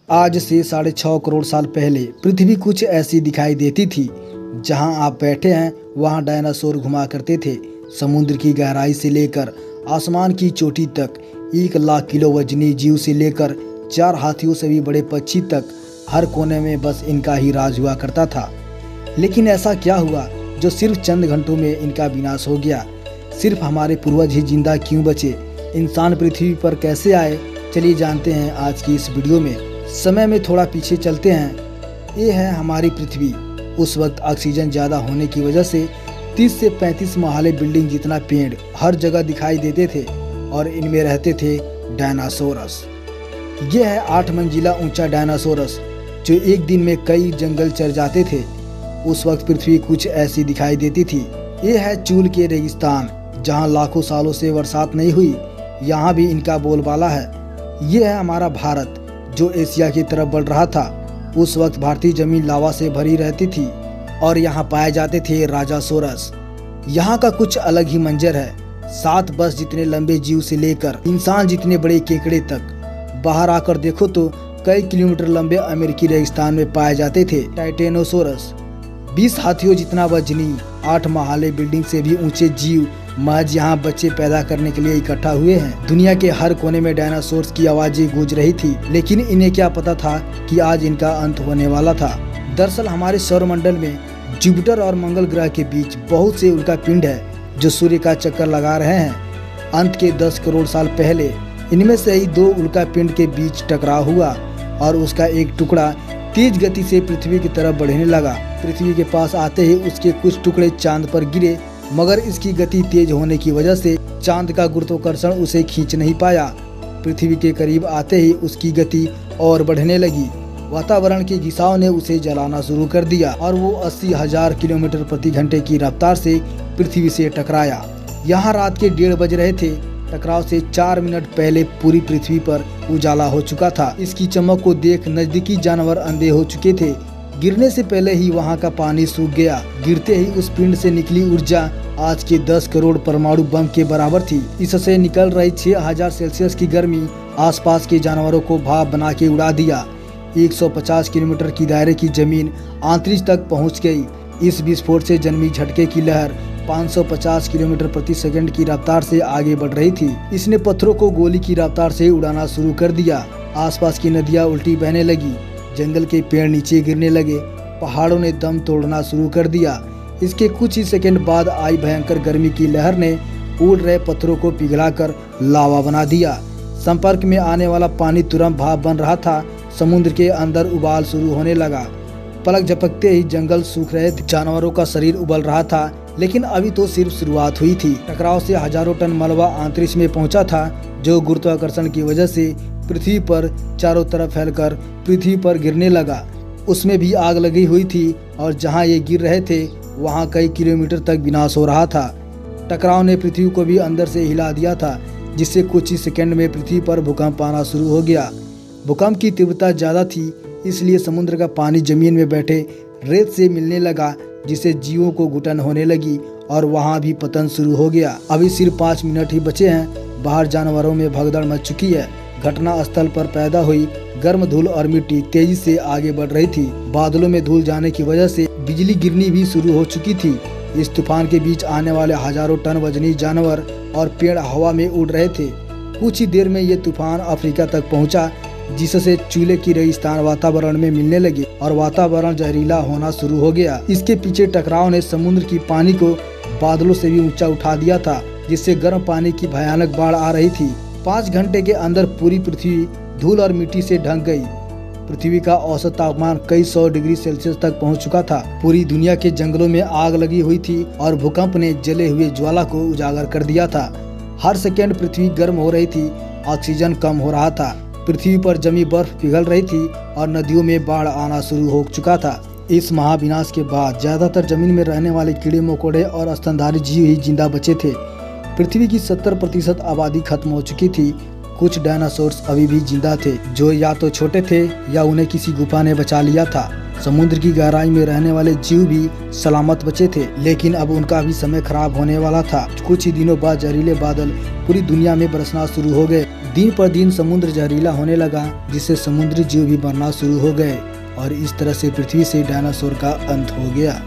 आज से 6.5 करोड़ साल पहले पृथ्वी कुछ ऐसी दिखाई देती थी। जहां आप बैठे हैं वहां डायनासोर घुमा करते थे। समुद्र की गहराई से लेकर आसमान की चोटी तक 1 लाख किलो वजनी जीव से लेकर 4 हाथियों से भी बड़े पक्षी तक हर कोने में बस इनका ही राज हुआ करता था। लेकिन ऐसा क्या हुआ जो सिर्फ चंद घंटों में इनका विनाश हो गया? सिर्फ हमारे पूर्वज ही जिंदा क्यों बचे? इंसान पृथ्वी पर कैसे आए? चलिए जानते हैं आज की इस वीडियो में। समय में थोड़ा पीछे चलते हैं। ये है हमारी पृथ्वी। उस वक्त ऑक्सीजन ज़्यादा होने की वजह से 30 से 35 महाले बिल्डिंग जितना पेड़ हर जगह दिखाई देते थे और इनमें रहते थे डायनासोरस। ये है 8 मंजिला ऊंचा डायनासोरस जो एक दिन में कई जंगल चर जाते थे। उस वक्त पृथ्वी कुछ ऐसी दिखाई देती थी। ये है चूल के रेगिस्तान जहाँ लाखों सालों से बरसात नहीं हुई। यहाँ भी इनका बोलबाला है। ये है हमारा भारत जो एशिया की तरफ बढ़ रहा था। उस वक्त भारतीय जमीन लावा से भरी रहती थी और यहाँ पाए जाते थे राजासोरस। यहाँ का कुछ अलग ही मंजर है। 7 बस जितने लंबे जीव से लेकर इंसान जितने बड़े केकड़े तक बाहर आकर देखो तो कई किलोमीटर लंबे अमेरिकी रेगिस्तान में पाए जाते थे टाइटेनोसोरस। 20 हाथियों जितना वजनी 8 महाले बिल्डिंग से भी ऊंचे जीव महज यहाँ बच्चे पैदा करने के लिए इकट्ठा हुए हैं। दुनिया के हर कोने में डायनासोर्स की आवाजें गूंज रही थी, लेकिन इन्हें क्या पता था कि आज इनका अंत होने वाला था। दरअसल हमारे सौरमंडल में जुपिटर और मंगल ग्रह के बीच बहुत से उल्का पिंड है जो सूर्य का चक्कर लगा रहे हैं। अंत के 10 करोड़ साल पहले इनमें से ही 2 उल्का पिंड के बीच टकराव हुआ और उसका एक टुकड़ा तेज गति से पृथ्वी की तरफ बढ़ने लगा। पृथ्वी के पास आते ही उसके कुछ टुकड़े चांद पर गिरे, मगर इसकी गति तेज होने की वजह से चांद का गुरुत्वाकर्षण उसे खींच नहीं पाया। पृथ्वी के करीब आते ही उसकी गति और बढ़ने लगी। वातावरण के घिसाव ने उसे जलाना शुरू कर दिया और वो 80,000 किलोमीटर प्रति घंटे की रफ्तार से पृथ्वी से टकराया। यहाँ रात के 1:30 बज रहे थे। टकराव से 4 मिनट पहले पूरी पृथ्वी पर उजाला हो चुका था। इसकी चमक को देख नजदीकी जानवर अंधे हो चुके थे। गिरने से पहले ही वहाँ का पानी सूख गया। गिरते ही उस पिंड से निकली ऊर्जा आज के 10 करोड़ परमाणु बम के बराबर थी। इससे निकल रही 6000 सेल्सियस की गर्मी आसपास के जानवरों को भाप बना के उड़ा दिया। 150 किलोमीटर की दायरे की जमीन अंतरिक्ष तक पहुँच गई। इस विस्फोट से जन्मी झटके की लहर 550 किलोमीटर प्रति सेकंड की रफ्तार से आगे बढ़ रही थी। इसने पत्थरों को गोली की रफ्तार से उड़ाना शुरू कर दिया। आसपास की नदियां उल्टी बहने लगी, जंगल के पेड़ नीचे गिरने लगे, पहाड़ों ने दम तोड़ना शुरू कर दिया। इसके कुछ ही सेकंड बाद आई भयंकर गर्मी की लहर ने उड़ रहे पत्थरों को पिघलाकर लावा बना दिया। संपर्क में आने वाला पानी तुरंत भाप बन रहा था। समुद्र के अंदर उबाल शुरू होने लगा। पलक झपकते ही जंगल सूख रहे थे। जानवरों का शरीर उबल रहा था, लेकिन अभी तो सिर्फ शुरुआत हुई थी। टकराव से हजारों टन मलबा अंतरिक्ष में पहुंचा था जो गुरुत्वाकर्षण की वजह से पृथ्वी पर चारों तरफ फैलकर पृथ्वी पर गिरने लगा। उसमें भी आग लगी हुई थी और जहां ये गिर रहे थे वहां कई किलोमीटर तक विनाश हो रहा था। टकराव ने पृथ्वी को भी अंदर से हिला दिया था, जिससे कुछ ही सेकंड में पृथ्वी पर भूकंप आना शुरू हो गया। भूकंप की तीव्रता ज़्यादा थी, इसलिए समुद्र का पानी जमीन में बैठे रेत से मिलने लगा, जिससे जीवों को घुटन होने लगी और वहां भी पतन शुरू हो गया। अभी सिर्फ 5 मिनट ही बचे हैं। बाहर जानवरों में भगदड़ मच चुकी है। घटना स्थल पर पैदा हुई गर्म धूल और मिट्टी तेजी से आगे बढ़ रही थी। बादलों में धूल जाने की वजह से बिजली गिरनी भी शुरू हो चुकी थी। इस तूफान के बीच आने वाले हजारों टन वजनी जानवर और पेड़ हवा में उड़ रहे थे। कुछ ही देर में ये तूफान अफ्रीका तक पहुंचा, जिससे चूल्हे की रेगिस्तान वातावरण में मिलने लगी और वातावरण जहरीला होना शुरू हो गया। इसके पीछे टकराव ने समुद्र की पानी को बादलों से भी ऊंचा उठा दिया था, जिससे गर्म पानी की भयानक बाढ़ आ रही थी। 5 घंटे के अंदर पूरी पृथ्वी धूल और मिट्टी से ढक गई। पृथ्वी का औसत तापमान कई 100 डिग्री सेल्सियस तक पहुंच चुका था। पूरी दुनिया के जंगलों में आग लगी हुई थी और भूकंप ने जले हुए ज्वाला को उजागर कर दिया था। हर सेकेंड पृथ्वी गर्म हो रही थी, ऑक्सीजन कम हो रहा था। पृथ्वी पर जमी बर्फ पिघल रही थी और नदियों में बाढ़ आना शुरू हो चुका था। इस महाविनाश के बाद ज्यादातर जमीन में रहने वाले कीड़े मकोड़े और स्तनधारी जीव ही जिंदा बचे थे। पृथ्वी की 70% आबादी खत्म हो चुकी थी। कुछ डायनासोर्स अभी भी जिंदा थे, जो या तो छोटे थे या उन्हें किसी गुफा ने बचा लिया था। समुद्र की गहराई में रहने वाले जीव भी सलामत बचे थे, लेकिन अब उनका भी समय खराब होने वाला था। कुछ ही दिनों बाद जहरीले बादल पूरी दुनिया में बरसना शुरू हो गए। दिन पर दिन समुद्र जहरीला होने लगा, जिससे समुद्री जीव भी मरना शुरू हो गए और इस तरह से पृथ्वी से डायनासोर का अंत हो गया।